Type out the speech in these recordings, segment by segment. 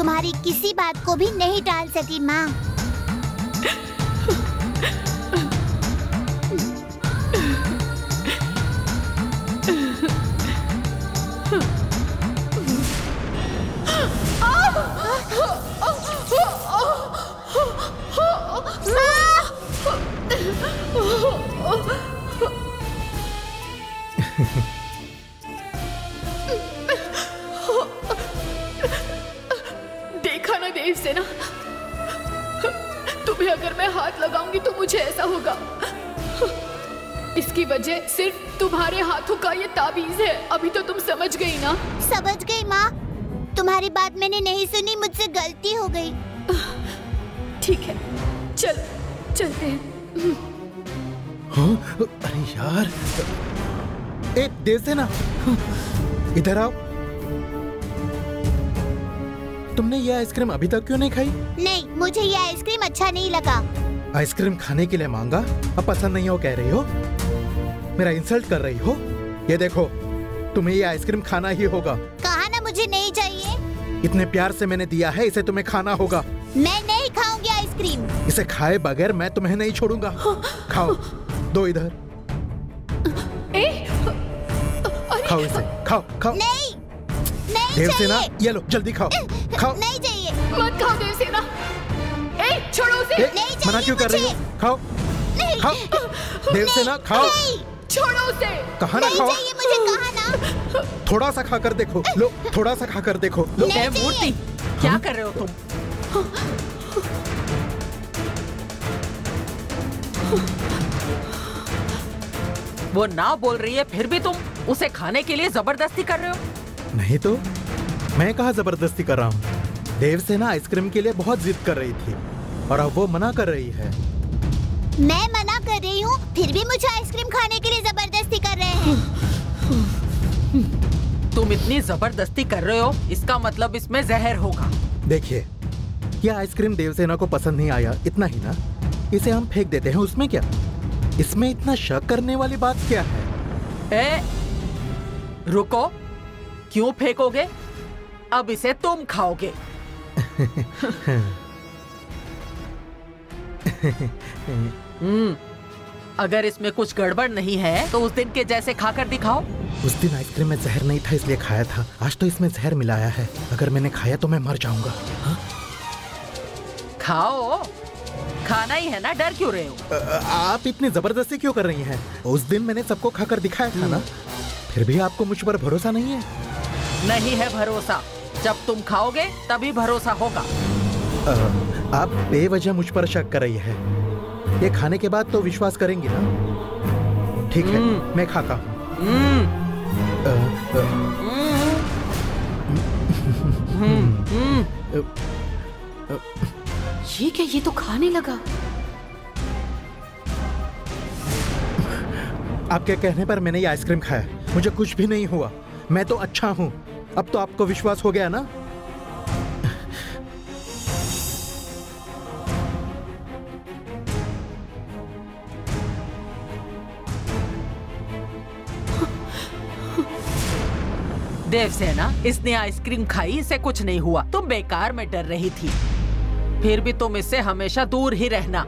तुम्हारी किसी बात को भी नहीं टाल सकी माँ। देखा ना देवसेना, तुम्हें अगर मैं हाथ लगाऊंगी तो मुझे ऐसा होगा। इसकी वजह सिर्फ तुम्हारे हाथों का ये ताबीज है। अभी तो तुम समझ गई ना? समझ गई माँ, तुम्हारी बात मैंने नहीं सुनी, मुझसे गलती हो गई। ठीक है, चलो चलते हैं। हाँ, अरे यार, देवसेना, इधर आओ। तुमने ये आइसक्रीम अभी तक क्यों नहीं खाई? नहीं, मुझे ये आइसक्रीम अच्छा नहीं लगा। आइसक्रीम खाने के लिए मांगा, अब पसंद नहीं हो कह रही हो? मेरा इंसल्ट कर रही हो? ये देखो, तुम्हें ये आइसक्रीम खाना ही होगा। कहा ना मुझे नहीं चाहिए। इतने प्यार से मैंने दिया है, इसे तुम्हें खाना होगा। मैं नहीं खाऊंगी आइसक्रीम। इसे खाए बगैर मैं तुम्हें नहीं छोड़ूंगा। खाओ, दो इधर। खाओ इसे, खाओ खाओ। नहीं, नहीं देवसेना, चाहिए। ये लो, जल्दी खाओ, खाओ। नहीं चाहिए। मत खाओ देवसेना। छोड़ो उसे। नहीं चाहिए। मना क्यों कर रही हो? खाओ, नहीं। खाओ। देवसेना, खाओ। नहीं। छोड़ो उसे। कहा ना नहीं खाओ। चाहिए मुझे, कहा ना। थोड़ा सा खाकर देखो, लो, थोड़ा सा खाकर देखो, लो। नहीं चाहिए। मूर्ति, क्या कर रहे हो तुम? वो ना बोल रही है, फिर भी तुम उसे खाने के लिए जबरदस्ती कर रहे हो। नहीं तो मैं कहाँ जबरदस्ती कर रहा हूँ। देवसेना आइसक्रीम के लिए बहुत जिद कर रही थी और अब वो मना कर रही है। मैं मना कर रही हूँ, फिर भी मुझे आइसक्रीम खाने के लिए जबरदस्ती कर रहे हैं। तुम इतनी जबरदस्ती कर रहे हो, इसका मतलब इसमें जहर होगा। देखिए, यह आइसक्रीम देवसेना को पसंद नहीं आया, इतना ही ना। इसे हम फेंक देते हैं, उसमें क्या? इसमें इतना शक करने वाली बात क्या है? रुको, क्यों फेंकोगे? अब इसे तुम खाओगे। अगर इसमें कुछ गड़बड़ नहीं है तो उस दिन के जैसे खाकर दिखाओ। उस दिन आइसक्रीम में जहर नहीं था इसलिए खाया था, आज तो इसमें जहर मिलाया है। अगर मैंने खाया तो मैं मर जाऊंगा। हाँ? खाओ, खाना ही है ना, डर क्यों रहे हो? आप इतनी जबरदस्ती क्यों कर रही हैं? उस दिन मैंने सबको खाकर दिखाया था ना, फिर भी आपको मुझ पर भरोसा नहीं है? नहीं है भरोसा, जब तुम खाओगे तभी भरोसा होगा। आप बेवजह मुझ पर शक कर रही है, ये खाने के बाद तो विश्वास करेंगी ना? ठीक है, मैं खाता हूँ। ये क्या, ये तो खाने लगा। आपके कहने पर मैंने ये आइसक्रीम खाया, मुझे कुछ भी नहीं हुआ, मैं तो अच्छा हूँ। अब तो आपको विश्वास हो गया ना? देवसेना, इसने आइसक्रीम खाई, इसे कुछ नहीं हुआ। तुम बेकार में डर रही थी, फिर भी तुम इससे हमेशा दूर ही रहना।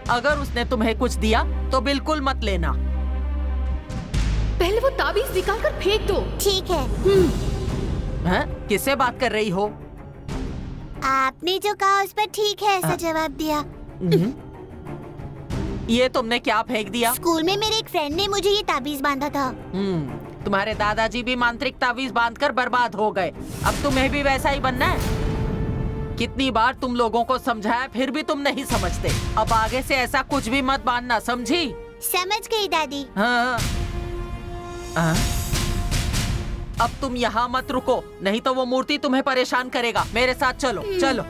अगर उसने तुम्हें कुछ दिया तो बिल्कुल मत लेना। पहले वो ताबीज निकाल कर फेंक दो। ठीक है। किससे बात कर रही हो? आपने जो कहा उस पर ठीक है ऐसा जवाब दिया। ये तुमने क्या फेंक दिया? स्कूल में मेरे एक फ्रेंड ने मुझे ये ताबीज बांधा था। तुम्हारे दादाजी भी मांत्रिक ताबीज बांधकर बर्बाद हो गए, अब तुम्हें भी वैसा ही बनना है? कितनी बार तुम लोगों को समझाया, फिर भी तुम नहीं समझते। अब आगे से ऐसा कुछ भी मत बांधना, समझी? समझ गई दादी। हाँ। अब तुम यहाँ मत रुको, नहीं तो वो मूर्ति तुम्हें परेशान करेगा। मेरे साथ चलो, चलो।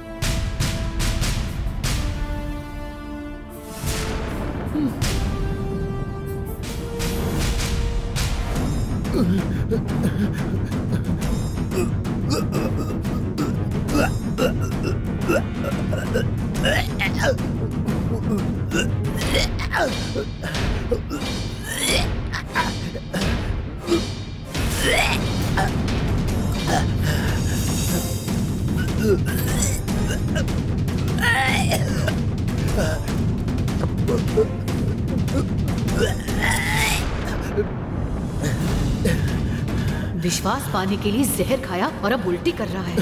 विश्वास पाने के लिए जहर खाया और अब उल्टी कर रहा है।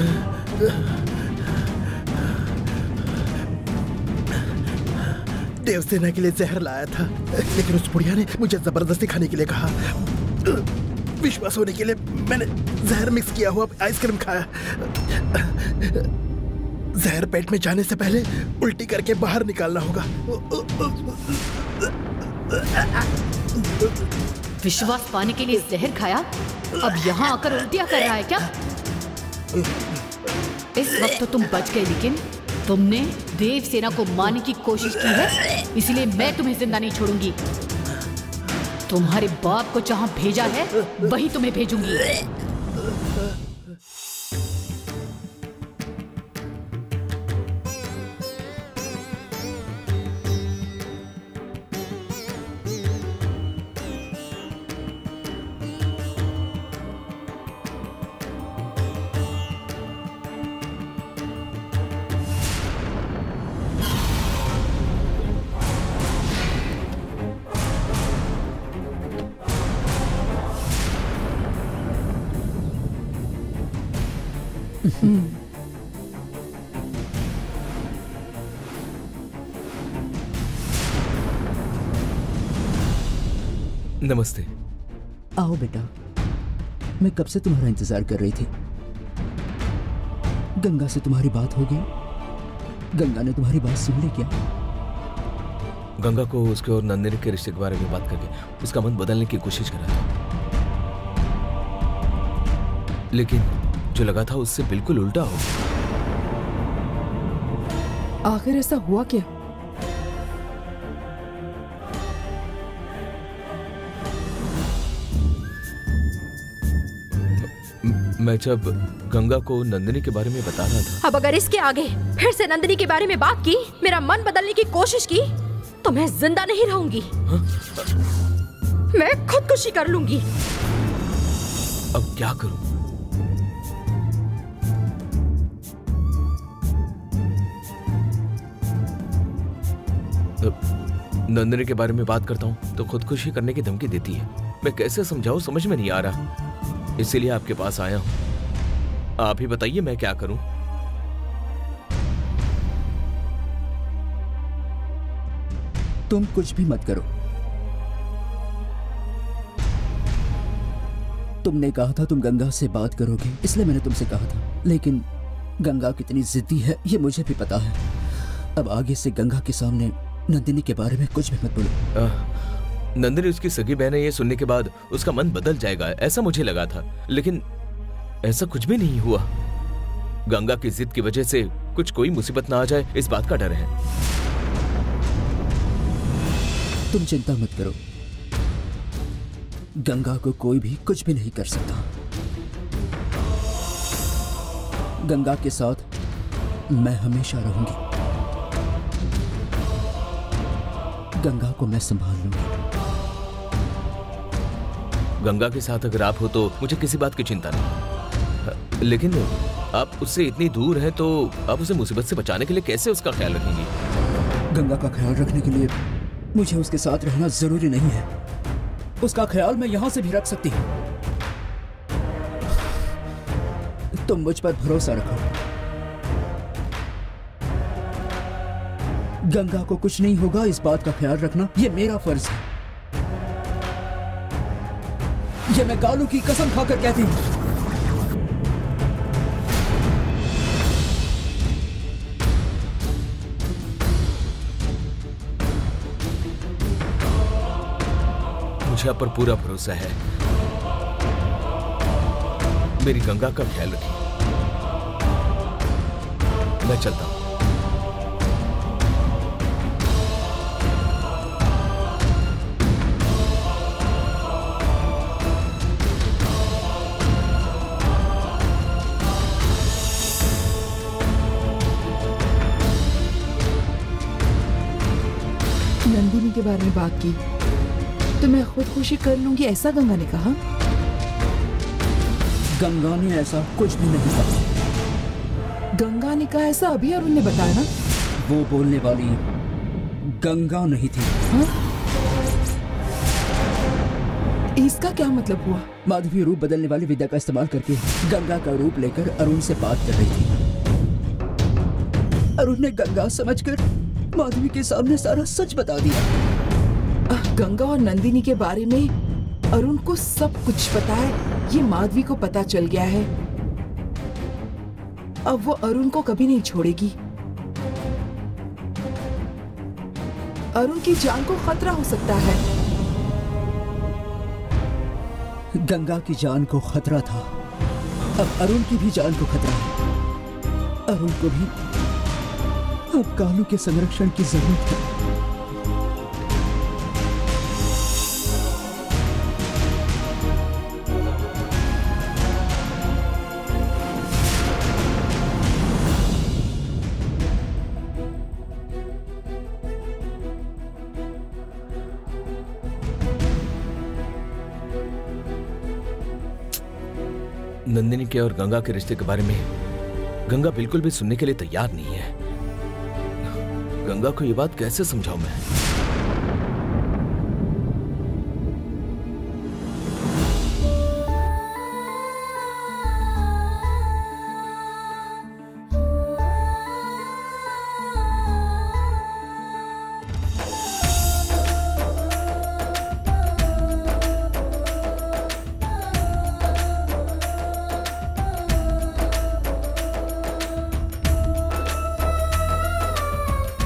देवसेना के लिए जहर लाया था, लेकिन उस बुढ़िया ने मुझे जबरदस्ती खाने के लिए कहा। विश्वास होने के लिए मैंने जहर मिक्स किया हुआ आइसक्रीम खाया। जहर पेट में जाने से पहले उल्टी करके बाहर निकालना होगा। विश्वास पाने के लिए जहर खाया, अब यहाँ आकर उल्टियाँ कर रहा है क्या? इस वक्त तो तुम बच गए, लेकिन तुमने देवसेना को मारने की कोशिश की है, इसलिए मैं तुम्हें जिंदा नहीं छोड़ूंगी। तुम्हारे बाप को जहाँ भेजा है वहीं तुम्हें भेजूंगी। नमस्ते। आओ बेटा, मैं कब से तुम्हारा इंतजार कर रही थी। गंगा से तुम्हारी बात हो गई? गंगा ने तुम्हारी बात सुन ली क्या? गंगा को उसके और नंदिनी के रिश्ते के बारे में बात करके उसका मन बदलने की कोशिश कर रहा था, लेकिन जो लगा था उससे बिल्कुल उल्टा हो। आखिर ऐसा हुआ क्या? मैं जब गंगा को नंदिनी के बारे में बता रहा था। अब अगर इसके आगे फिर से नंदिनी के बारे में बात की, मेरा मन बदलने की कोशिश की, तो मैं जिंदा नहीं रहूंगी। मैं खुदकुशी कर लूंगी। अब क्या करूं? नंदिनी के बारे में बात करता हूं तो खुदकुशी करने की धमकी देती है। मैं कैसे समझाऊं, समझ में नहीं आ रहा, इसीलिए आपके पास आया हूं। आप ही बताइए मैं क्या करूं। तुम कुछ भी मत करो। तुमने कहा था तुम गंगा से बात करोगे, इसलिए मैंने तुमसे कहा था, लेकिन गंगा कितनी जिद्दी है ये मुझे भी पता है। अब आगे से गंगा के सामने नंदिनी के बारे में कुछ भी मत बोलो। नंदिनी उसकी सगी बहन है, ये सुनने के बाद उसका मन बदल जाएगा, ऐसा मुझे लगा था, लेकिन ऐसा कुछ भी नहीं हुआ। गंगा की जिद की वजह से कुछ कोई मुसीबत ना आ जाए, इस बात का डर है। तुम चिंता मत करो, गंगा को कोई भी कुछ भी नहीं कर सकता। गंगा के साथ मैं हमेशा रहूंगी। गंगा को मैं संभाल लूंगी। गंगा के साथ अगर आप हो तो मुझे किसी बात की चिंता नहीं, लेकिन आप उससे इतनी दूर हैं तो आप उसे मुसीबत से बचाने के लिए कैसे उसका ख्याल रखेंगी? गंगा का ख्याल रखने के लिए मुझे उसके साथ रहना जरूरी नहीं है। उसका ख्याल मैं यहां से भी रख सकती हूं। तुम मुझ पर भरोसा रखो। गंगा को कुछ नहीं होगा, इस बात का ख्याल रखना ये मेरा फर्ज है। ये मैं कालू की कसम खाकर कहती हूं। मुझे आप पर पूरा भरोसा है। मेरी गंगा का ख्याल रखिए। मैं चलता हूं। नंदिनी के बारे में बात की तो मैं खुदकुशी कर लूंगी, ऐसा गंगा ने कहा? गंगा ने ऐसा कुछ भी नहीं कहा। गंगा ने कहा ऐसा अभी अरुण ने बताया ना? वो बोलने वाली गंगा नहीं थी। हाँ? इसका क्या मतलब हुआ? माधवी रूप बदलने वाली विद्या का इस्तेमाल करके गंगा का रूप लेकर अरुण से बात कर रही थी। अरुण ने गंगा समझकर माधवी के सामने सारा सच बता दिया। गंगा और नंदिनी के बारे में अरुण को सब कुछ पता है, ये माधवी को पता चल गया है। अब वो अरुण को कभी नहीं छोड़ेगी। अरुण की जान को खतरा हो सकता है। गंगा की जान को खतरा था, अब अरुण की भी जान को खतरा है। अरुण को भी अब कालू के संरक्षण की जरूरत है। नंदिनी के और गंगा के रिश्ते के बारे में गंगा बिल्कुल भी सुनने के लिए तैयार नहीं है। गंगा को ये बात कैसे समझाऊं मैं?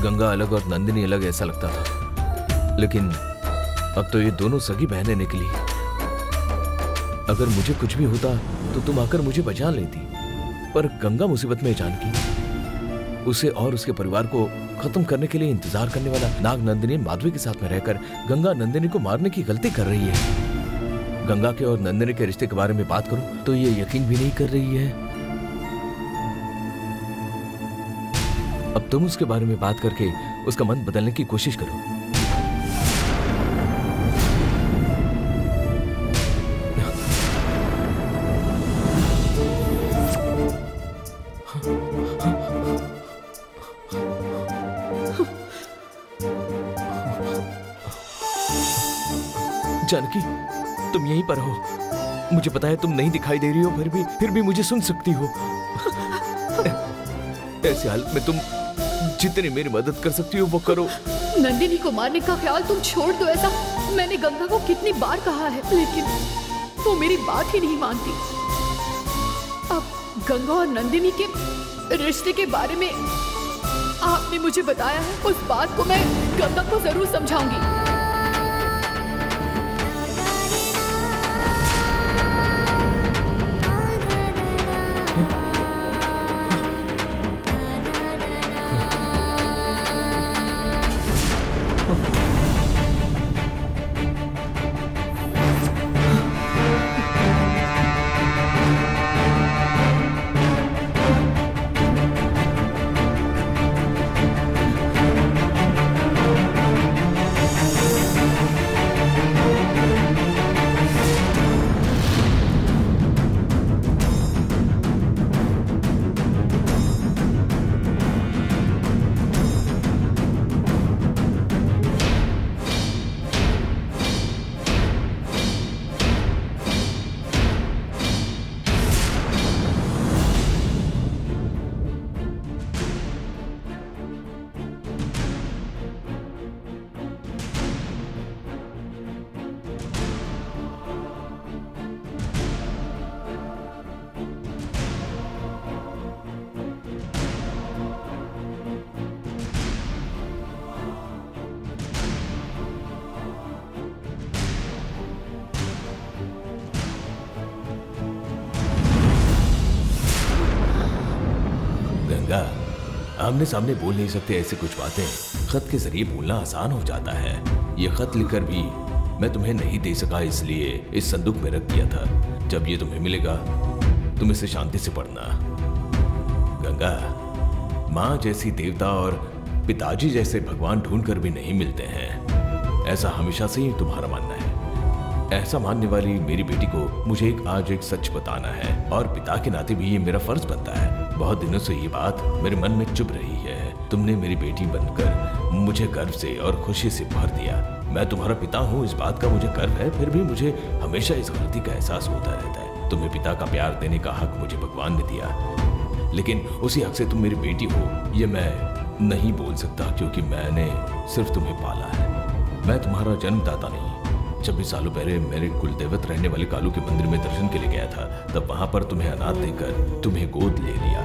गंगा अलग और नंदिनी अलग ऐसा लगता था, लेकिन अब तो ये दोनों सगी बहनें निकली। अगर मुझे कुछ भी होता तो तुम आकर मुझे बचा लेती, पर गंगा मुसीबत में जानकी उसे और उसके परिवार को खत्म करने के लिए इंतजार करने वाला नाग नंदिनी माधवी के साथ में रहकर गंगा नंदिनी को मारने की गलती कर रही है। गंगा के और नंदिनी के रिश्ते के बारे में बात करूं तो ये यकीन भी नहीं कर रही है। अब तुम उसके बारे में बात करके उसका मन बदलने की कोशिश करो। जानकी, तुम यहीं पर हो। मुझे पता है तुम नहीं दिखाई दे रही हो, फिर भी मुझे सुन सकती हो। ऐसी हालत में तुम जितनी मेरी मदद कर सकती हो वो करो। नंदिनी को मारने का ख्याल तुम छोड़ दो। ऐसा मैंने गंगा को कितनी बार कहा है, लेकिन वो मेरी बात ही नहीं मानती। अब गंगा और नंदिनी के रिश्ते के बारे में आपने मुझे बताया है, उस बात को मैं गंगा को जरूर समझाऊंगी। आमने सामने बोल नहीं सकते ऐसी कुछ बातें, खत के जरिए बोलना आसान हो जाता है। ये खत लिखकर भी मैं तुम्हें नहीं दे सका, इसलिए इस संदूक में रख दिया था। जब ये तुम्हें मिलेगा तुम इसे शांति से पढ़ना। गंगा, माँ जैसी देवता और पिताजी जैसे भगवान ढूंढकर भी नहीं मिलते हैं, ऐसा हमेशा से ही तुम्हारा मानना है। ऐसा मानने वाली मेरी बेटी को मुझे आज एक सच बताना है और पिता के नाते भी ये मेरा फर्ज बनता है। बहुत दिनों से ये बात मेरे मन में चुभ रही है। तुमने मेरी बेटी बनकर मुझे गर्व से और खुशी से भर दिया। मैं तुम्हारा पिता हूँ, इस बात का मुझे गर्व है, फिर भी मुझे हमेशा इस गलती का एहसास होता रहता है। तुम्हें पिता का प्यार देने का हक मुझे भगवान ने दिया, लेकिन उसी हक से तुम मेरी बेटी हो ये मैं नहीं बोल सकता, क्योंकि मैंने सिर्फ तुम्हें पाला है। मैं तुम्हारा जन्मदाता नहीं। 26 सालों पहले मेरे कुलदेवत रहने वाले कालू के मंदिर में दर्शन के लिए गया था, तब वहां पर तुम्हें अनाथ देकर तुम्हें गोद ले लिया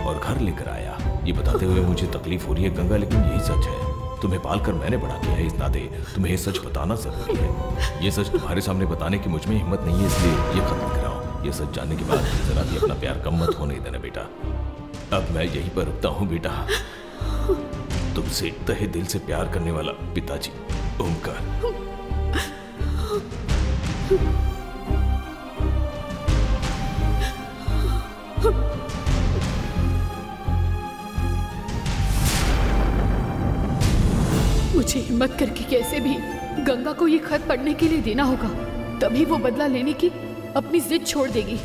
और घर लेकर आया। ये बताते हुए मुझे तकलीफ हो रही है गंगा, लेकिन यही सच है। तुम्हें पालकर मैंने बड़ा किया है, इस नाते तुम्हें ये सच बताना जरूरी है। ये सच तुम्हारे सामने बताने की मुझ में हिम्मत नहीं है, इसलिए ये खत्म कराओ। ये सच जानने के बाद जरा भी अपना प्यार कम मत होने देना बेटा। अब मैं यहीं पर रुकता हूँ बेटा। तुमसे तहे दिल से प्यार करने वाला पिताजी ओमकार। मुझे हिम्मत करके कैसे भी गंगा को ये खत पढ़ने के लिए देना होगा, तभी वो बदला लेने की अपनी जिद छोड़ देगी,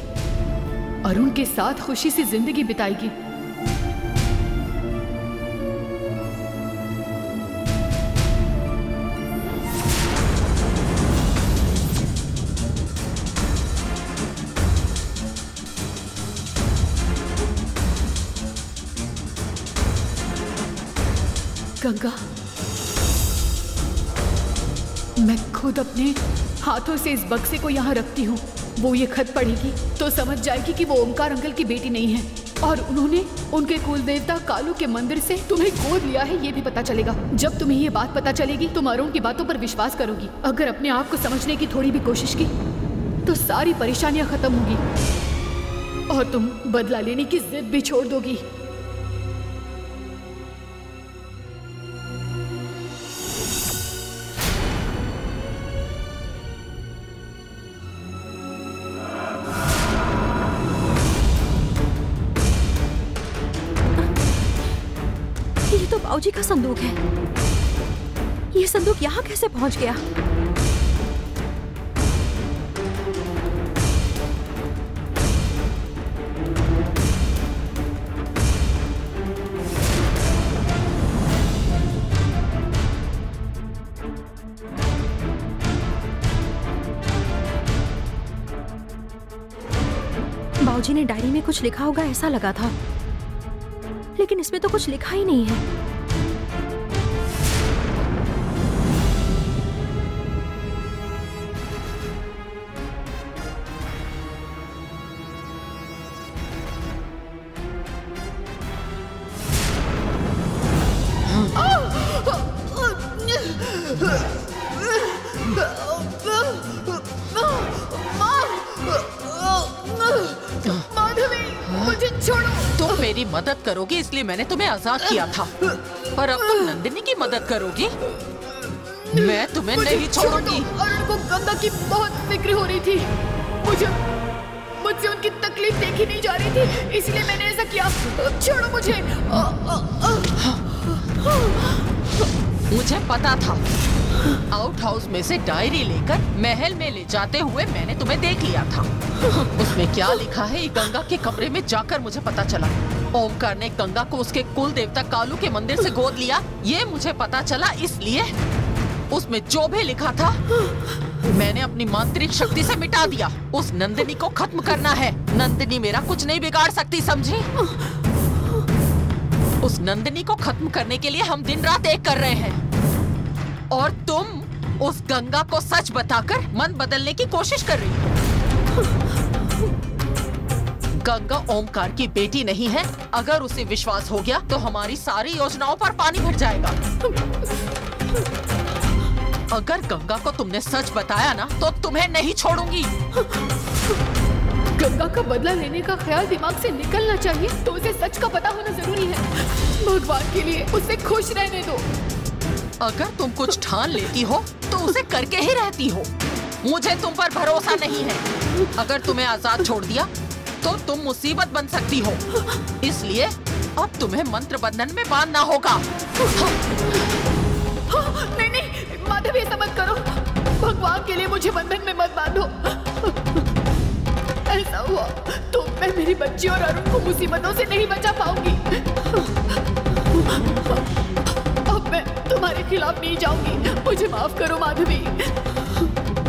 अरुण के साथ खुशी से जिंदगी बिताएगी। गंगा, मैं खुद अपने हाथों से इस बक्से को यहाँ रखती हूँ। वो ये खत पढ़ेगी तो समझ जाएगी कि वो ओमकार अंकल की बेटी नहीं है और उन्होंने उनके कुल देवता कालू के मंदिर से तुम्हें गोद लिया है, ये भी पता चलेगा। जब तुम्हें ये बात पता चलेगी तुम अरुण की बातों पर विश्वास करोगी। अगर अपने आप को समझने की थोड़ी भी कोशिश की तो सारी परेशानियां खत्म होगी और तुम बदला लेने की जिद भी छोड़ दोगी। बाबूजी का संदूक है। ये संदूक यहाँ कैसे पहुँच गया? बाबूजी ने डायरी में कुछ लिखा होगा ऐसा लगा था, लेकिन इसमें तो कुछ लिखा ही नहीं है। मेरी मदद करोगी इसलिए मैंने तुम्हें आजाद किया था, पर अब तुम नंदिनी की मदद करोगी? मैं तुम्हें नहीं छोड़ूंगी। अरुण को गंगा की बहुत फिक्र हो रही थी, मुझसे उनकी तकलीफ देखी नहीं जा रही थी, इसलिए मैंने ऐसा किया। छोड़ो मुझे। मुझे पता था, आउट हाउस में से डायरी लेकर महल में ले जाते हुए मैंने तुम्हें देख लिया था। उसमें क्या लिखा है ये गंगा के कमरे में जाकर मुझे पता चला। ओमकार ने गंगा को उसके कुल देवता कालू के मंदिर से गोद लिया, ये मुझे पता चला। इसलिए उसमें जो भी लिखा था मैंने अपनी मांत्रिक शक्ति से मिटा दिया। उस नंदिनी को खत्म करना है। नंदिनी मेरा कुछ नहीं बिगाड़ सकती, समझी? उस नंदिनी को खत्म करने के लिए हम दिन रात एक कर रहे हैं और तुम उस गंगा को सच बताकर मन बदलने की कोशिश कर रही हो। गंगा ओमकार की बेटी नहीं है। अगर उसे विश्वास हो गया तो हमारी सारी योजनाओं पर पानी भर जाएगा। अगर गंगा को तुमने सच बताया ना तो तुम्हें नहीं छोड़ूंगी। गंगा का बदला लेने का ख्याल दिमाग से निकलना चाहिए तो उसे सच का पता होना जरूरी है। भगवान के लिए उसे खुश रहने दो। अगर तुम कुछ ठान लेती हो तो उसे करके ही रहती हो। मुझे तुम पर भरोसा नहीं है। अगर तुम्हें आजाद छोड़ दिया तो तुम मुसीबत बन सकती हो, इसलिए अब तुम्हें मंत्र बंधन में बांधना होगा। नहीं नहीं माधव, ऐसा मत करो। भगवान वाक के लिए मुझे बंधन में मत बांधो। ऐसा हुआ तो मैं मेरी बच्ची और अरुण को मुसीबतों से नहीं बचा पाऊंगी। अब मैं तुम्हारे खिलाफ नहीं जाऊंगी, मुझे माफ करो माधवी।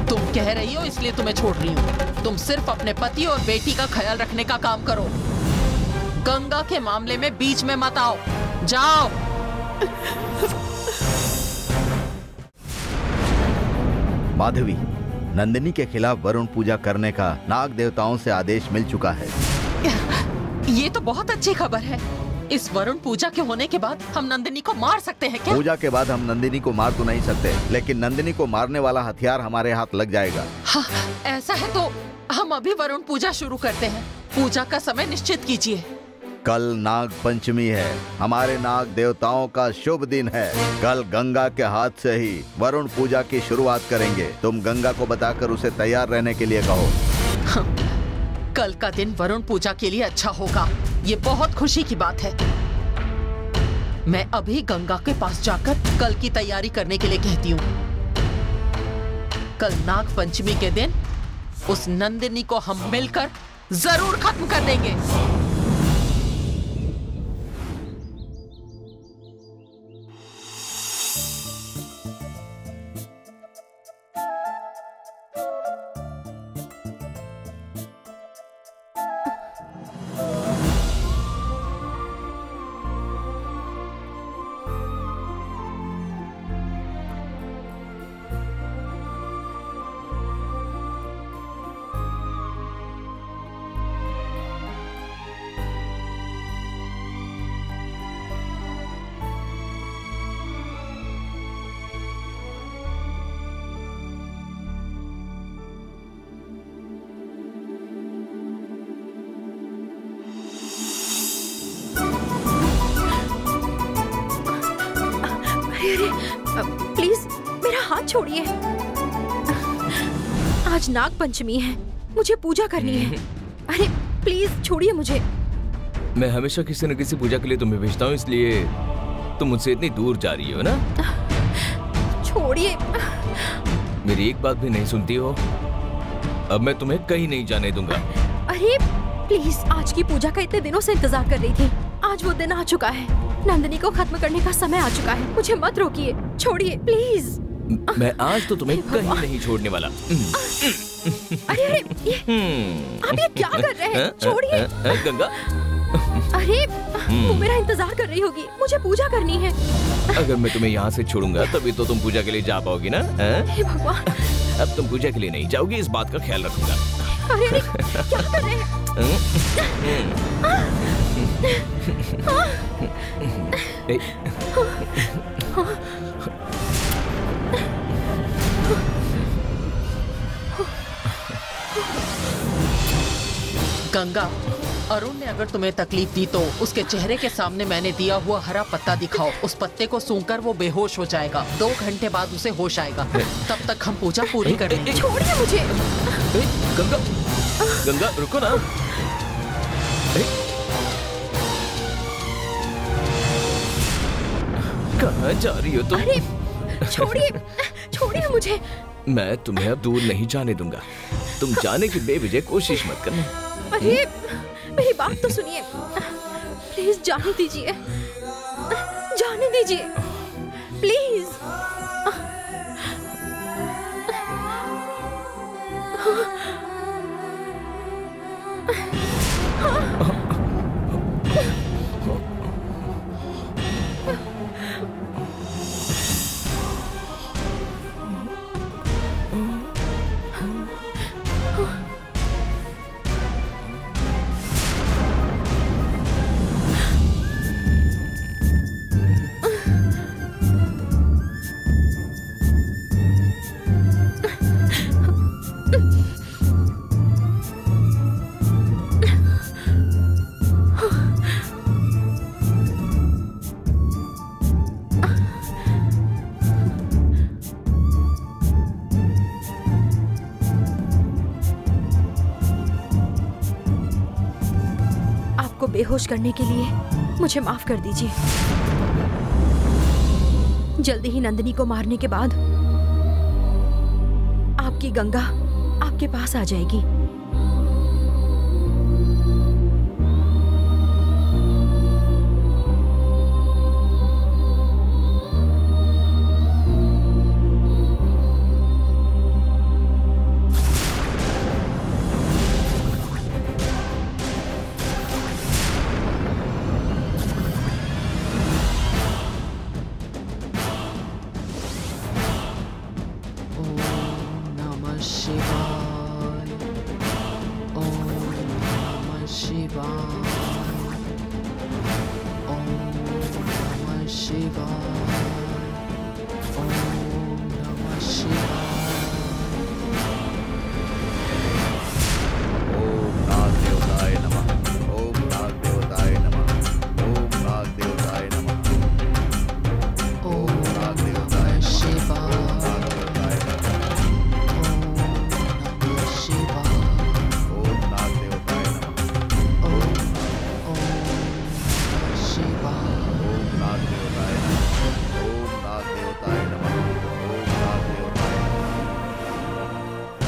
तुम कह रही हो इसलिए तुम्हें छोड़ रही हूँ। तुम सिर्फ अपने पति और बेटी का ख्याल रखने का काम करो। गंगा के मामले में बीच में मत आओ। जाओ। माधवी, नंदिनी के खिलाफ वरुण पूजा करने का नाग देवताओं से आदेश मिल चुका है। ये तो बहुत अच्छी खबर है। इस वरुण पूजा के होने के बाद हम नंदिनी को मार सकते हैं क्या? पूजा के बाद हम नंदिनी को मार तो नहीं सकते, लेकिन नंदिनी को मारने वाला हथियार हमारे हाथ लग जाएगा। हाँ, ऐसा है तो हम अभी वरुण पूजा शुरू करते हैं। पूजा का समय निश्चित कीजिए। कल नाग पंचमी है, हमारे नाग देवताओं का शुभ दिन है। कल गंगा के हाथ से ही वरुण पूजा की शुरुआत करेंगे। तुम गंगा को बताकर उसे तैयार रहने के लिए कहो। कल का दिन वरुण पूजा के लिए अच्छा होगा, ये बहुत खुशी की बात है। मैं अभी गंगा के पास जाकर कल की तैयारी करने के लिए कहती हूँ। कल नाग पंचमी के दिन उस नंदिनी को हम मिलकर जरूर खत्म कर देंगे। प्लीज मेरा हाथ छोड़िए। आज नाग पंचमी है, मुझे पूजा करनी है। अरे प्लीज छोड़िए मुझे। मैं हमेशा किसी न किसी पूजा के लिए तुम्हें भेजता हूँ, इसलिए तुम मुझसे इतनी दूर जा रही हो ना? छोड़िए। मेरी एक बात भी नहीं सुनती हो। अब मैं तुम्हें कहीं नहीं जाने दूंगा। अरे प्लीज, आज की पूजा का इतने दिनों से इंतजार कर रही थी। आज वो दिन आ चुका है। नंदिनी को खत्म करने का समय आ चुका है। मुझे मत रोकिए, छोड़िए प्लीज। मैं आज तो तुम्हें कहीं नहीं छोड़ने वाला। अरे आप ये क्या कर रहे हैं? छोड़िए गंगा। अरे वो मेरा इंतजार कर रही होगी, मुझे पूजा करनी है। अगर मैं तुम्हें यहाँ से छोड़ूंगा तभी तो तुम पूजा के लिए जा पाओगी ना? हे भगवान। अब तुम पूजा के लिए नहीं जाओगी, इस बात का ख्याल रखूंगा। अरे क्या कर रहे हैं? गंगा, अरुण ने अगर तुम्हें तकलीफ दी तो उसके चेहरे के सामने मैंने दिया हुआ हरा पत्ता दिखाओ। उस पत्ते को सूंघकर वो बेहोश हो जाएगा। 2 घंटे बाद उसे होश आएगा। तब तक हम पूजा पूरी कर लेंगे। छोड़िए मुझे। गंगा, गंगा रुको ना। कहाँ जा रही हो तुम? अरे छोड़िए, छोड़िए मुझे। मैं तुम्हें अब दूर नहीं जाने दूंगा। तुम जाने की बेवजह कोशिश मत करना। अरे मेरी बात तो सुनिए, प्लीज जाने दीजिए, जाने दीजिए प्लीज। बेहोश करने के लिए मुझे माफ कर दीजिए। जल्दी ही नंदिनी को मारने के बाद आपकी गंगा आपके पास आ जाएगी।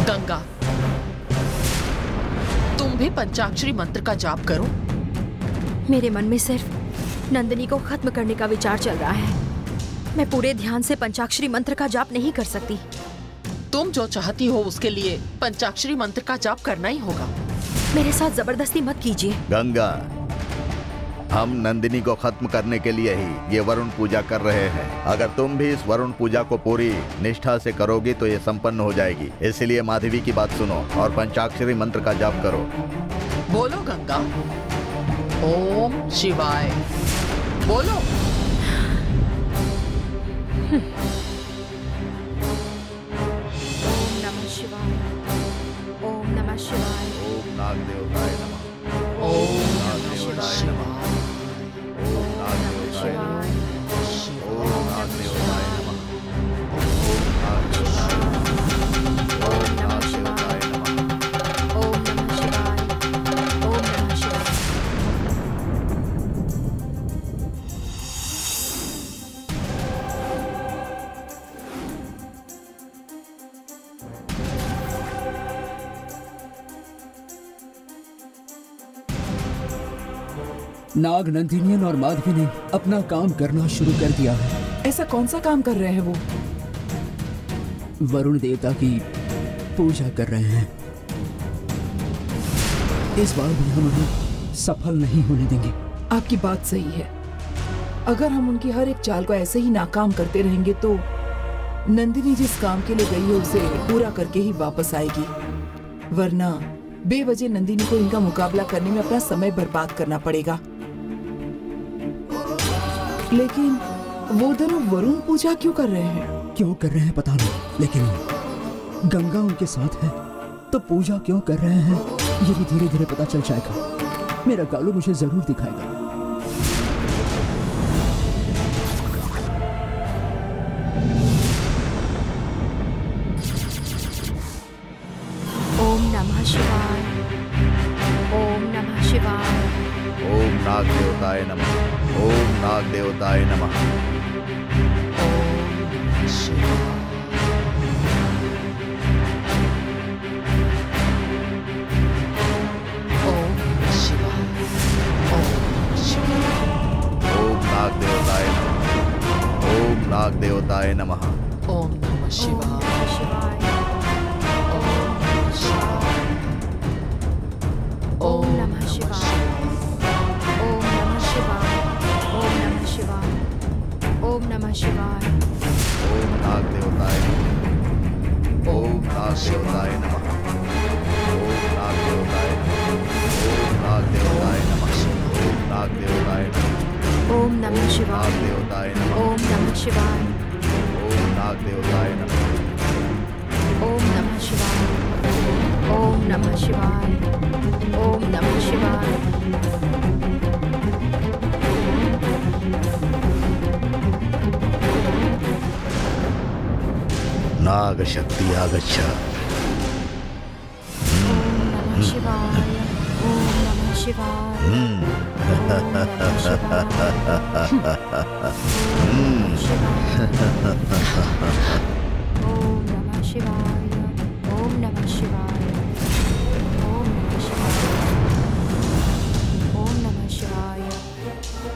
गंगा, तुम भी पंचाक्षरी मंत्र का जाप करो। मेरे मन में सिर्फ नंदिनी को खत्म करने का विचार चल रहा है। मैं पूरे ध्यान से पंचाक्षरी मंत्र का जाप नहीं कर सकती। तुम जो चाहती हो उसके लिए पंचाक्षरी मंत्र का जाप करना ही होगा। मेरे साथ जबरदस्ती मत कीजिए। गंगा, हम नंदिनी को खत्म करने के लिए ही ये वरुण पूजा कर रहे हैं। अगर तुम भी इस वरुण पूजा को पूरी निष्ठा से करोगी तो ये संपन्न हो जाएगी। इसलिए माधवी की बात सुनो और पंचाक्षरी मंत्र का जाप करो। बोलो गंगा। ओम शिवाय। बोलो। ओम नमः शिवाय। ओम नमः शिवाय। ओम नाग देवताय नमः। ओम नमः शिवाय। ओम नाग देवताय नमः। ओम नाग देवताय नमः। ओम नाग देवताय नमः। ओम नाग देवताय नमः। ओम नमः शिवाय। ओम नमः शिवाय। नाग नंदिनियन और माधवी ने अपना काम करना शुरू कर दिया है। ऐसा कौन सा काम कर रहे हैं वो? वरुण देवता की पूजा कर रहे हैं। इस बार भी हम उन्हें सफल नहीं होने देंगे। आपकी बात सही है। अगर हम उनकी हर एक चाल को ऐसे ही नाकाम करते रहेंगे तो नंदिनी जिस काम के लिए गई है उसे पूरा करके ही वापस आएगी, वरना बेवजह नंदिनी को इनका मुकाबला करने में अपना समय बर्बाद करना पड़ेगा। लेकिन वो दोनों वरुण पूजा क्यों कर रहे हैं? क्यों कर रहे हैं पता नहीं, लेकिन गंगा उनके साथ है तो पूजा क्यों कर रहे हैं ये भी धीरे धीरे पता चल जाएगा। मेरा कालू मुझे जरूर दिखाएगा। ओम नमः शिवाय। ओम नमः शिवाय। ओम नाग देवताय नमः। ओम नाग देवताय नमः। ओम शिवाय। ओम शिवाय। ओम शिवाय। ओम नाग देवताय नमः। ओम नाग देवताय नमः। ओम नमः शिवाय। ओम नमः शिवाय। ओम नमः शिवाय। ओम नमः शिवाय। ओम नमः शिवाय। ओम नाग देवताय नमः। ओम नाग देवताय नमः। ओम नाग देवताय नमः। ओम नाग देवताय नमः। ओम नाग देवताय नमः। ओम नमः शिवाय। नाग देवताय नमः। ओम नमः शिवाय। ओम नाग देवताय नमः। ओम नमः शिवाय। ओम नमः शिवाय। ओम नमः शिवाय। नाग शक्ति आगच्छ। ओम नमः शिवाय। ओम नमः शिवाय। ओम नमः शिवाय। ओम नमः शिवाय। शिवाय। ओम नमः शिवाय। ओम नमः शिवाय।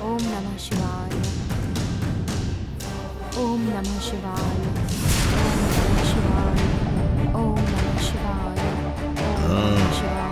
ओम नमः शिवाय। ओम नमः शिवाय। ओम नमः शिवाय। ओम नमः शिवाय।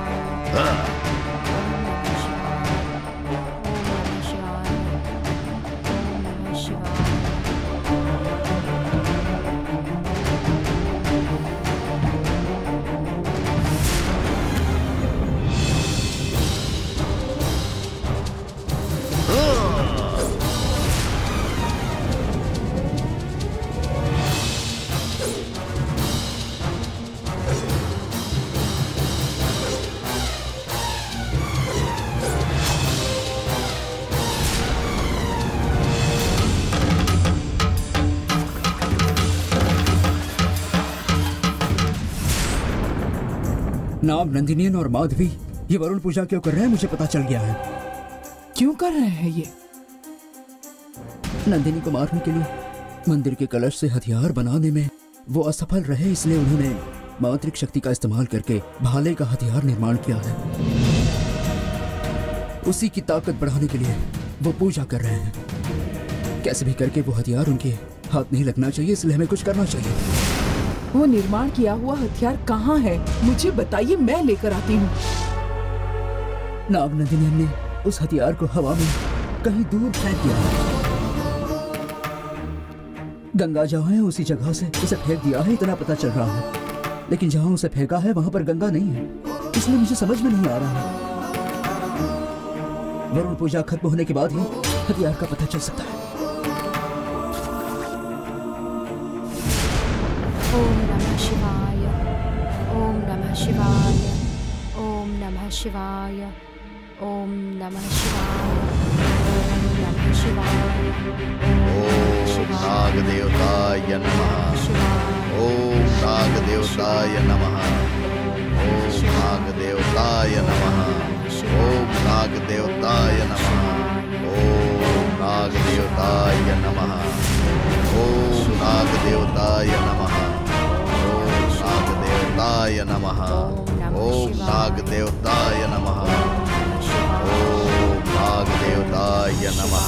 नाम नंदिनी और माधवी ये वरुण पूजा क्यों कर रहे हैं मुझे पता चल गया है। क्यों कर रहे हैं ये? नंदिनी को मारने के लिए मंदिर के कलश से हथियार बनाने में वो असफल रहे, इसलिए उन्होंने मांत्रिक शक्ति का इस्तेमाल करके भाले का हथियार निर्माण किया है। उसी की ताकत बढ़ाने के लिए वो पूजा कर रहे हैं। कैसे भी करके वो हथियार उनके हाथ नहीं लगना चाहिए, इसलिए हमें कुछ करना चाहिए। वो निर्माण किया हुआ हथियार कहाँ है? मुझे बताइए, मैं लेकर आती हूँ। नाग नंदिनी ने उस हथियार को हवा में कहीं दूर फेंक दिया है। गंगा जहाँ है उसी जगह से उसे फेंक दिया है, इतना पता चल रहा है। लेकिन जहाँ उसे फेंका है वहां पर गंगा नहीं है, इसलिए मुझे समझ में नहीं आ रहा है। वरुण पूजा खत्म होने के बाद ही हथियार का पता चल सकता है। ओम नमः शिवाय। ओम नमः शिवाय। ओम नमः शिवाय। ओम नमः शिवाय। ओम नमः शिवाय। ओम नाग देवताय नमः। ओम नाग देवताय नमः। ओम नाग देवताय नमः। ओम नाग देवताय नमः। ओम नाग देवताय नमः। ओम नाग देवताय नमः। नाग देवताय नमः। ओम नाग देवताय नमः। ओम नाग देवताय नमः।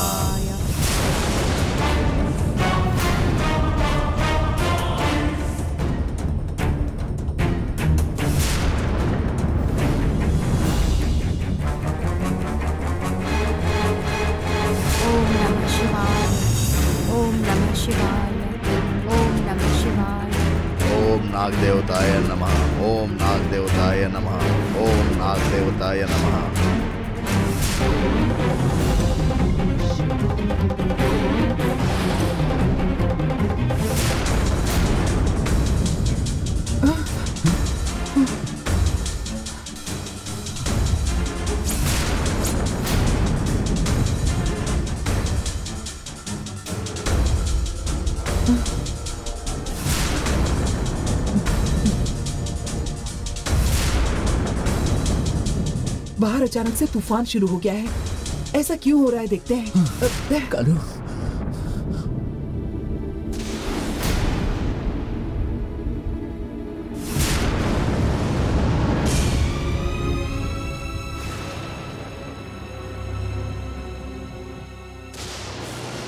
ओम नमः शिवाय। ओम नमः शिवाय। ओम नमः शिवाय। ओम नाग देवताय नमः। ओम नाग देवताय नमः। ओम नाग देवताय नमः। बाहर अचानक से तूफान शुरू हो गया है। ऐसा क्यों हो रहा है, देखते हैं। कालू,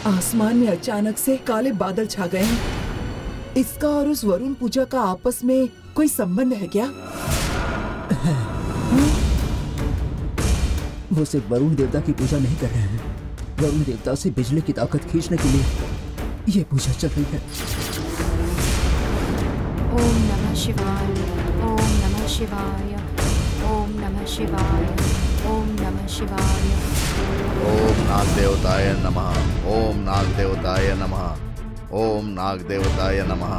आसमान में अचानक से काले बादल छा गए हैं। इसका और उस वरुण पूजा का आपस में कोई संबंध है क्या? वो सिर्फ वरुण देवता की पूजा नहीं कर रहे हैं, वरुण देवता से बिजली की ताकत खींचने के लिए ये पूजा चल रही है। ओम नमः शिवाय। ओम नमः शिवाय। ओम नमः शिवाय। ओम नमः शिवाय। ओम नाग देवताय नमः। ओम नाग देवताय नमः। ओम नाग देवताय नमः।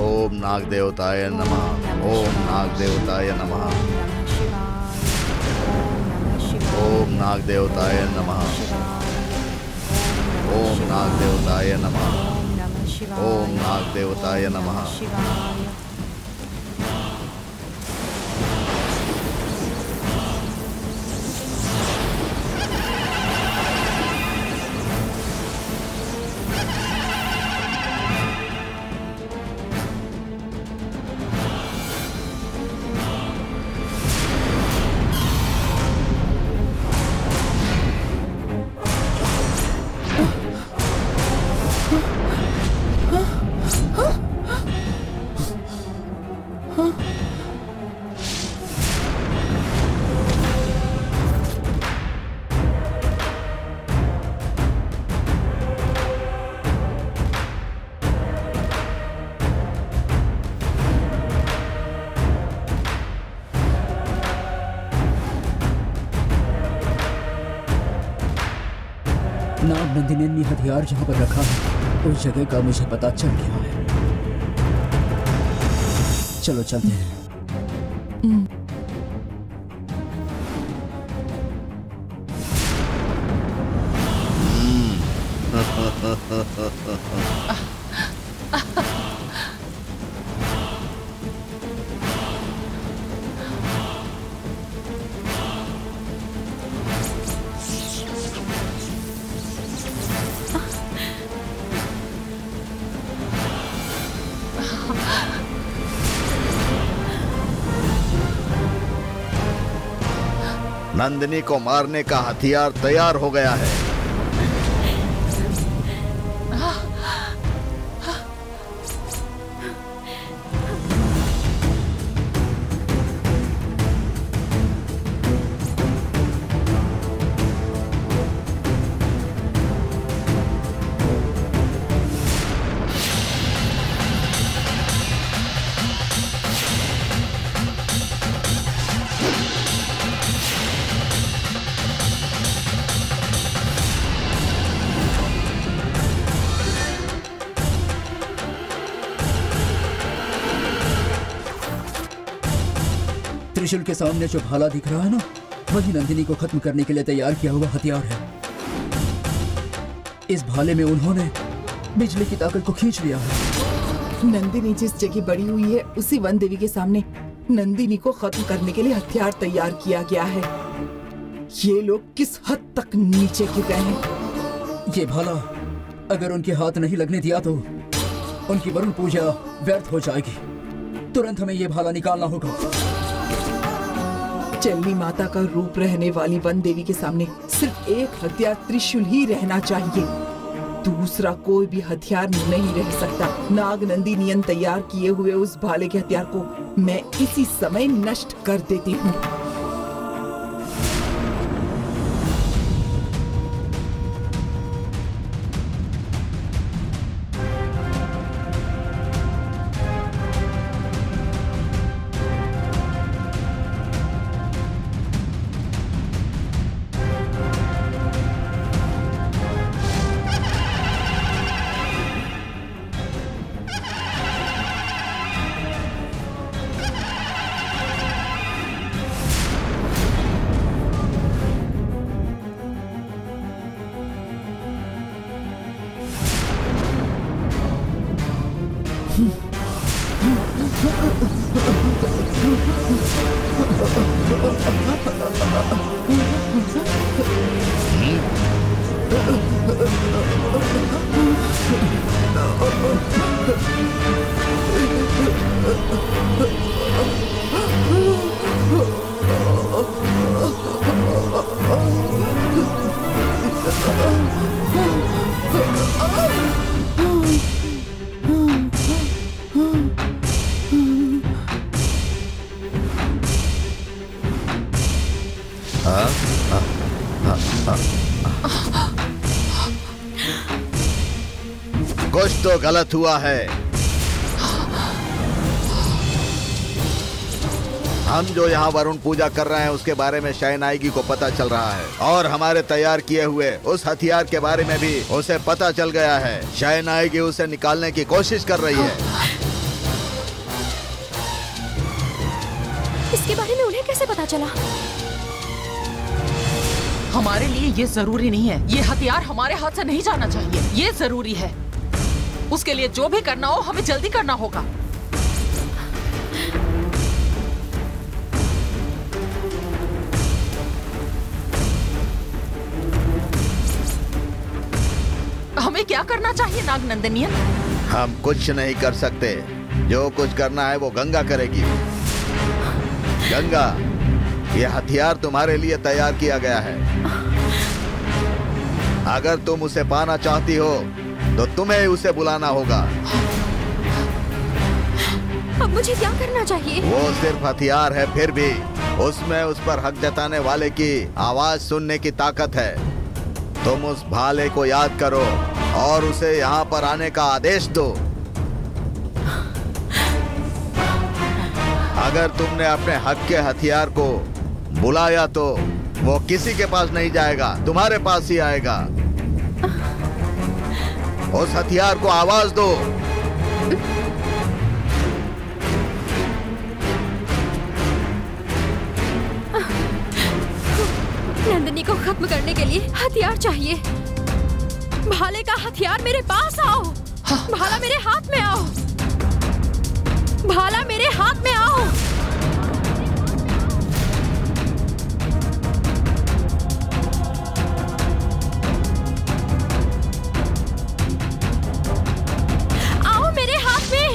ओम नाग देवताय नमः। ओम नाग देवताय नमः। ओम नाग देवताय नमः। ओम नाग देवताय नमः। ओम नाग देवताय नमः। नाग नंदिनी ने हथियार जहाँ पर रखा है उस जगह का मुझे पता चल गया है। चलो चलते हैं। नंदिनी को मारने का हथियार तैयार हो गया है। त्रिशूल के सामने जो भाला दिख रहा है ना, वही नंदिनी को खत्म करने के लिए तैयार किया हुआ हथियार है। इस भाले में उन्होंने बिजली की ताकत को खींच लिया है। नंदिनी जिस जगह बड़ी हुई है उसी वन देवी के सामने नंदिनी को खत्म करने के लिए हथियार तैयार किया गया है। ये लोग किस हद तक नीचे गिर गए हैं। ये भाला अगर उनके हाथ नहीं लगने दिया तो उनकी वरुण पूजा व्यर्थ हो जाएगी। तुरंत हमें ये भाला निकालना होगा। चलनी माता का रूप रहने वाली वन देवी के सामने सिर्फ एक हथियार त्रिशूल ही रहना चाहिए। दूसरा कोई भी हथियार नहीं रह सकता। नाग नंदिनियन तैयार किए हुए उस भाले के हथियार को मैं इसी समय नष्ट कर देती हूँ। कुछ तो गलत हुआ है। हम जो यहाँ वरुण पूजा कर रहे हैं उसके बारे में शहनाईगी को पता चल रहा है और हमारे तैयार किए हुए उस हथियार के बारे में भी उसे पता चल गया है। शहनाईगी उसे निकालने की कोशिश कर रही है। इसके बारे में उन्हें कैसे पता चला? हमारे लिए ये जरूरी नहीं है। ये हथियार हमारे हाथ से नहीं जाना चाहिए। ये जरूरी है। उसके लिए जो भी करना हो हमें जल्दी करना होगा। हमें क्या करना चाहिए नाग नंदिनियन? हम कुछ नहीं कर सकते। जो कुछ करना है वो गंगा करेगी। गंगा, ये हथियार तुम्हारे लिए तैयार किया गया है। अगर तुम उसे पाना चाहती हो तो तुम्हें उसे बुलाना होगा। अब मुझे क्या करना चाहिए? वो सिर्फ हथियार है, फिर भी उसमें उस पर हक जताने वाले की आवाज सुनने की ताकत है। तुम उस भाले को याद करो और उसे यहाँ पर आने का आदेश दो। अगर तुमने अपने हक के हथियार को बुलाया तो वो किसी के पास नहीं जाएगा, तुम्हारे पास ही आएगा। उस हथियार को आवाज दो। नंदिनी को खत्म करने के लिए हथियार चाहिए। भाले का हथियार मेरे पास आओ। भाला मेरे हाथ में आओ। भाला मेरे हाथ में आओ। आओ मेरे हाथ में।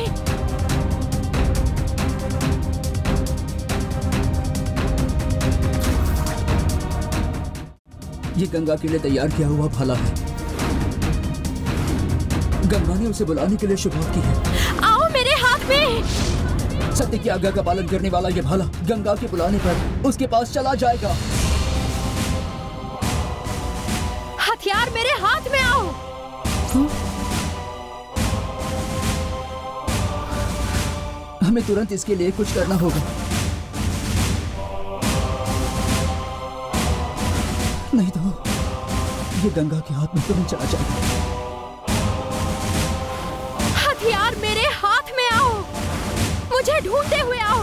ये गंगा के लिए तैयार किया हुआ भाला है। गंगा ने उसे बुलाने के लिए शुरुआत की है। आओ मेरे हाथ में। सत्य की आज्ञा का पालन करने वाला ये भाला गंगा के बुलाने पर उसके पास चला जाएगा। हथियार मेरे हाथ में आओ। हमें तुरंत इसके लिए कुछ करना होगा। नहीं तो ये गंगा के हाथ में तुरंत चला जाएगा। हथियार मेरे हाथ में आओ। मुझे ढूंढते हुए आओ।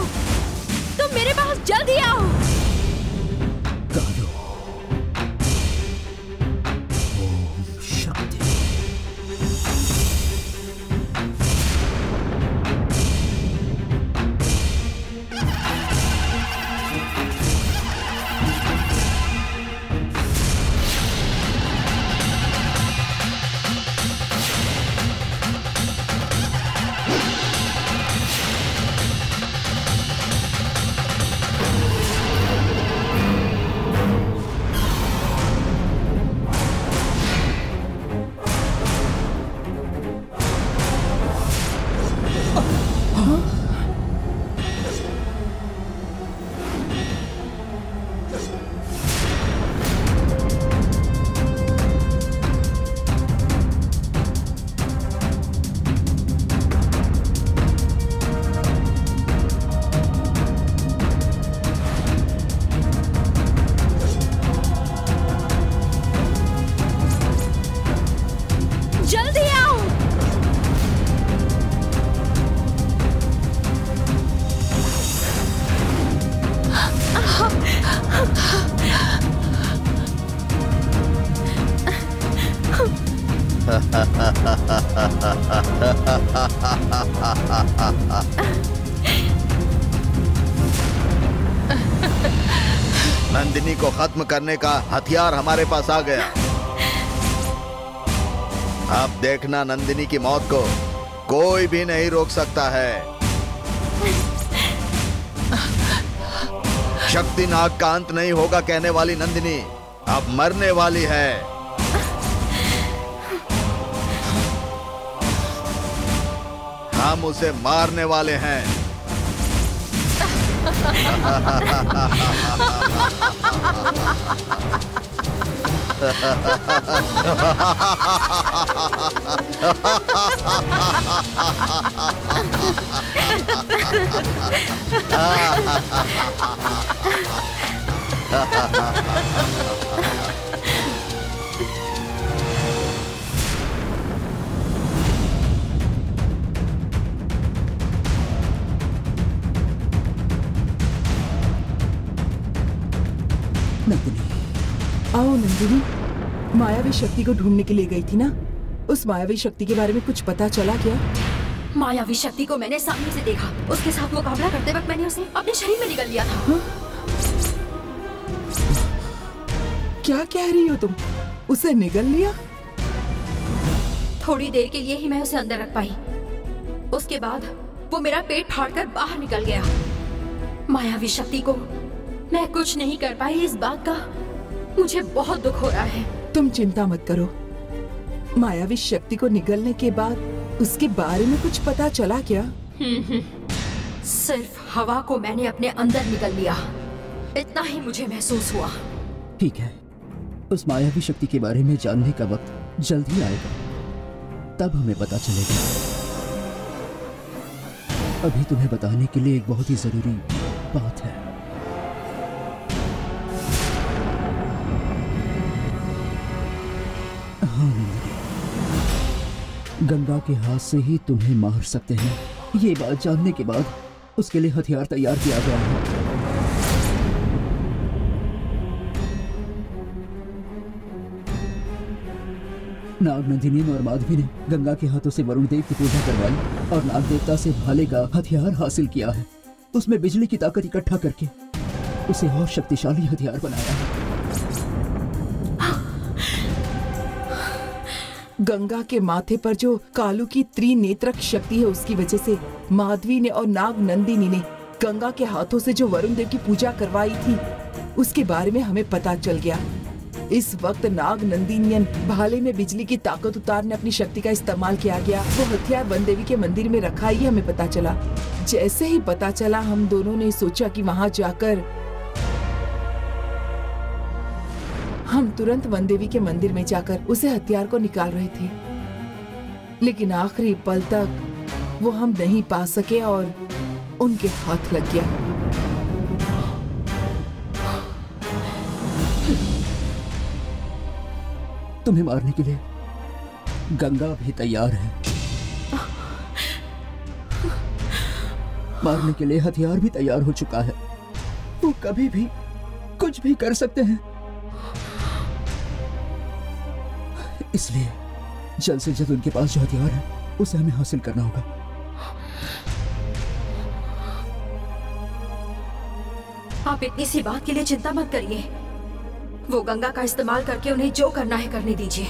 तुम मेरे पास जल्दी आओ। कालो। ओम शांति। जल्दी आओ। नंदिनी को खत्म करने का हथियार हमारे पास आ गया। अब देखना, नंदिनी की मौत को कोई भी नहीं रोक सकता है। शक्ति नाग का अंत नहीं होगा कहने वाली नंदिनी अब मरने वाली है। हम उसे मारने वाले हैं। नंदिनी, आओ नंदिनी। मायावी शक्ति को ढूंढने के लिए गई थी ना? उस मायावी शक्ति के बारे में कुछ पता चला क्या? मायावी शक्ति को मैंने सामने से देखा। उसके साथ मुकाबला करते वक्त मैंने उसे अपने शरीर में निगल लिया था। क्या कह रही हो तुम? उसे निगल लिया? थोड़ी देर के लिए ही मैं उसे अंदर रख पाई। उसके बाद वो मेरा पेट फाड़कर बाहर निकल गया। मायावी शक्ति को मैं कुछ नहीं कर पाई। इस बात का मुझे बहुत दुख हो रहा है। तुम चिंता मत करो। मायावी शक्ति को निगलने के बाद उसके बारे में कुछ पता चला क्या? सिर्फ हवा को मैंने अपने अंदर निगल लिया, इतना ही मुझे महसूस हुआ। ठीक है, उस मायावी शक्ति के बारे में जानने का वक्त जल्द ही आएगा, तब हमें पता चलेगा। अभी तुम्हें बताने के लिए एक बहुत ही जरूरी बात है। हाँ, गंगा के हाथ से ही तुम्हें मार सकते हैं। ये बात जानने के बाद उसके लिए हथियार तैयार किया गया है। नाग नंदिनी और माधवी ने गंगा के हाथों से वरुण देव की पूजा करवाई और नाग देवता से भाले का हथियार हासिल किया है। उसमें बिजली की ताकत इकट्ठा करके उसे और शक्तिशाली हथियार बनाया है। गंगा के माथे पर जो कालू की त्रिनेत्रक शक्ति है, उसकी वजह से माधवी ने और नाग नंदिनी ने गंगा के हाथों से जो वरुण देव की पूजा करवाई थी, उसके बारे में हमें पता चल गया। इस वक्त नाग नंदिनियन भाले में बिजली की ताकत उतारने अपनी शक्ति का इस्तेमाल किया गया। वो हथियार वन देवी के मंदिर में रखा, ही हमें पता चला। जैसे ही पता चला, हम दोनों ने सोचा कि वहां जाकर हम तुरंत वन देवी के मंदिर में जाकर उसे हथियार को निकाल रहे थे, लेकिन आखिरी पल तक वो हम नहीं पा सके और उनके हाथ लग गया। तुम्हें मारने के लिए गंगा भी तैयार है। मारने के लिए हथियार भी तैयार हो चुका है। वो कभी भी कुछ भी कर सकते हैं। इसलिए जल्द से जल्द उनके पास जो हथियार है उसे हमें हासिल करना होगा। आप इतनी सी बात के लिए चिंता मत करिए। वो गंगा का इस्तेमाल करके उन्हें जो करना है करने दीजिए।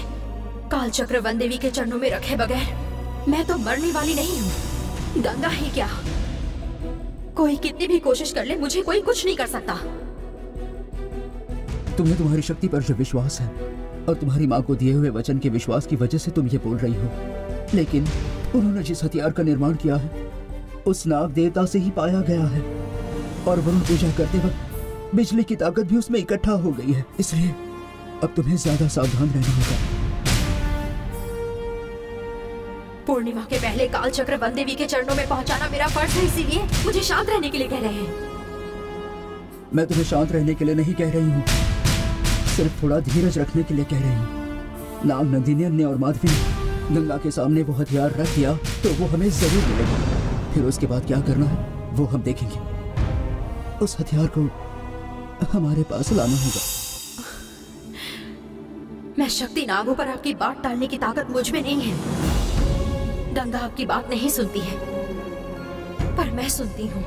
काल चक्र वन देवी के चरणों में रखे बगैर मैं तो मरने वाली नहीं हूँ। गंगा ही क्या, कोई कितनी भी कोशिश कर ले, मुझे कोई कुछ नहीं कर सकता। तुम्हें तुम्हारी शक्ति पर जो विश्वास है और तुम्हारी माँ को दिए हुए वचन के विश्वास की वजह से तुम ये बोल रही हो, लेकिन उन्होंने जिस हथियार का निर्माण किया है उस नाग देवता से ही पाया गया है और वरुण पूजा करते वक्त बिजली की ताकत भी उसमें इकट्ठा हो गई है। इसलिए अब तुम्हें ज्यादा सावधान रहना होगा। पूर्णिमा के पहले काल चक्र वन देवी के चरणों में पहुंचाना मेरा फर्ज है, इसीलिए मुझे शांत रहने के लिए कह रहे हैं। मैं तुम्हें शांत रहने के लिए नहीं कह रही हूँ, सिर्फ थोड़ा धीरज रखने के लिए कह रही हूँ। नाग नंदिनी और माधवी ने गंगा के सामने वो हथियार रख दिया तो वो हमें जरूर मिलेगा। फिर उसके बाद क्या करना है वो हम देखेंगे। उस हथियार को हमारे पास लाना होगा। मैं शक्ति नागों पर आपकी बात टालने की ताकत मुझ में नहीं है। गंगा आपकी बात नहीं सुनती है, पर मैं सुनती हूँ।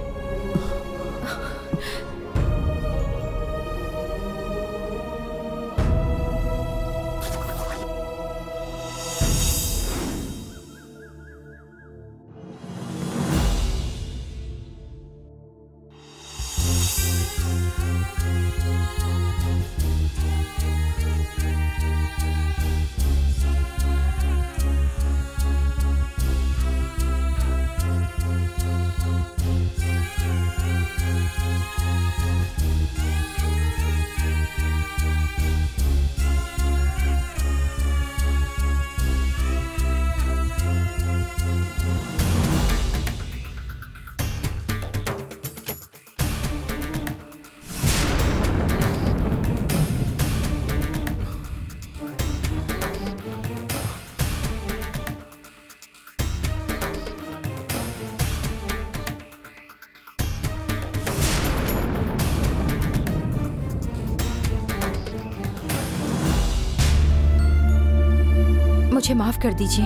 मुझे माफ कर दीजिए,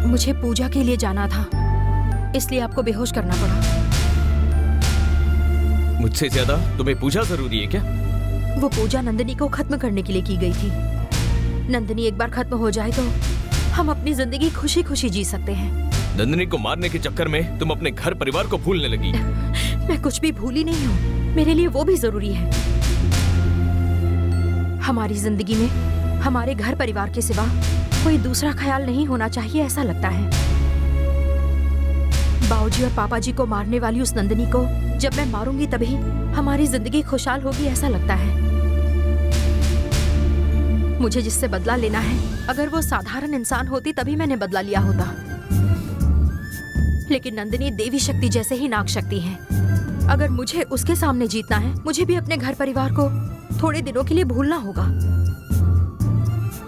मुझे पूजा के लिए जाना था, इसलिए आपको बेहोश करना पड़ा। मुझसे ज्यादा तुम्हें पूजा जरूरी है क्या? वो पूजा नंदिनी को खत्म करने के लिए की गई थी। नंदिनी एक बार खत्म हो जाए तो हम अपनी जिंदगी खुशी खुशी जी सकते हैं। नंदिनी को मारने के चक्कर में तुम अपने घर परिवार को भूलने लगी। मैं कुछ भी भूली नहीं हूँ, मेरे लिए वो भी जरूरी है। हमारी जिंदगी में हमारे घर परिवार के सिवा कोई दूसरा ख्याल नहीं होना चाहिए, ऐसा लगता है। बाऊजी और पापा जी को मारने वाली उस नंदिनी को जब मैं मारूंगी तभी हमारी जिंदगी खुशहाल होगी, ऐसा लगता है। मुझे जिससे बदला लेना है, अगर वो साधारण इंसान होती तभी मैंने बदला लिया होता, लेकिन नंदिनी देवी शक्ति जैसे ही नाग शक्ति है। अगर मुझे उसके सामने जीतना है, मुझे भी अपने घर परिवार को थोड़े दिनों के लिए भूलना होगा।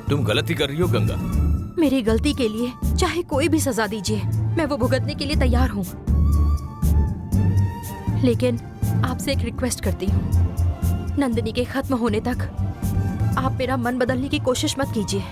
तुम गलती कर रही हो गंगा। मेरी गलती के लिए चाहे कोई भी सजा दीजिए, मैं वो भुगतने के लिए तैयार हूँ। लेकिन आपसे एक रिक्वेस्ट करती हूँ, नंदिनी के खत्म होने तक आप मेरा मन बदलने की कोशिश मत कीजिए।